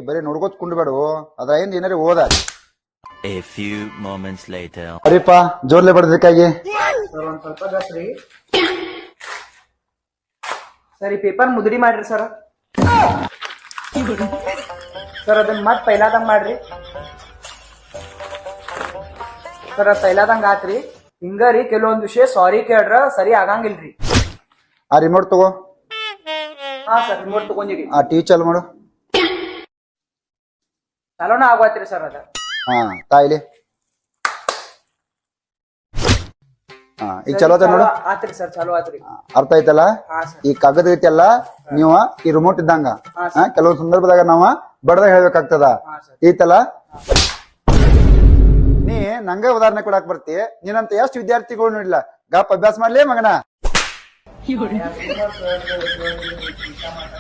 ಬರೀ ನೋಡ್ಕೋತ ಕುಂಡ್ಬೇಡು ಅದ್ರ ಏನಾರ ಓದ. A few moments later. ಅರಿಪ್ಪ ಜೋರ್ಲೆ ಬಡದಕ್ಕಾಗಿ ಸರ್ ಒಂದ್ ಸ್ವಲ್ಪ ಗಸ್ರಿ ಸರ್. ಈ ಪೇಪರ್ ಮುದ್ರಿ ಮಾಡ್ರಿ ಸರ್. ಸರ್ ಅದನ್ನ ಮತ್ ಪೈಲಾದಂಗ್ ಮಾಡ್ರಿ ಸರ್. ಅದ್ ಪೈಲಾದಂಗ ಆತ್ರಿ. ಹಿಂಗಾರಿ ಕೆಲವೊಂದ್ ವಿಷಯ ಸಾರಿ ಕೇಳ್ರ ಸರಿ ಆಗಂಗಿಲ್ರಿ. ಆ ರಿಮೋಟ್ ತಗೋ. ಹಾ ಸರ್, ರಿಮೋಟ್ ತಗೊಂಡಿರಿ. ಆ ಟಿವಿ ಚಾಲು ಮಾಡು. ಚಲೋನ ಆಗತ್ರಿ ಸರ್ ಅದ. ಹಾ ತಾಯಿಲಿ. ಈಗ ಚಲೋ ಅದ ನೋಡು. ಆತ್ರಿ ಸರ್, ಚಲೋ ಆತ್ರಿ. ಅರ್ಥ ಐತಲ್ಲ. ಹಾ ಸರ್. ಈ ಕಾಗದ ಐತಲ್ಲ ನೀವ ಈ ರಿಮೋಟ್ ಇದ್ದಂಗ ಕೆಲವೊಂದ್ ಸಂದರ್ಭದಾಗ ನಾವ ಬಡದಾಗ ಹೇಳ್ಬೇಕಾಗ್ತದ. ಹಾ ಸರ್. ಐತಲ್ಲ ನೀ ನಂಗ ಉದಾಹರಣೆ ಕೊಡಾಕ್ ಬರ್ತಿ. ನೀನಂತ ಎಷ್ಟು ವಿದ್ಯಾರ್ಥಿಗಳು ನೋಡಿಲ್ಲ ಗಪ್ ಅಭ್ಯಾಸ ಮಾಡ್ಲಿ ಮಗನ.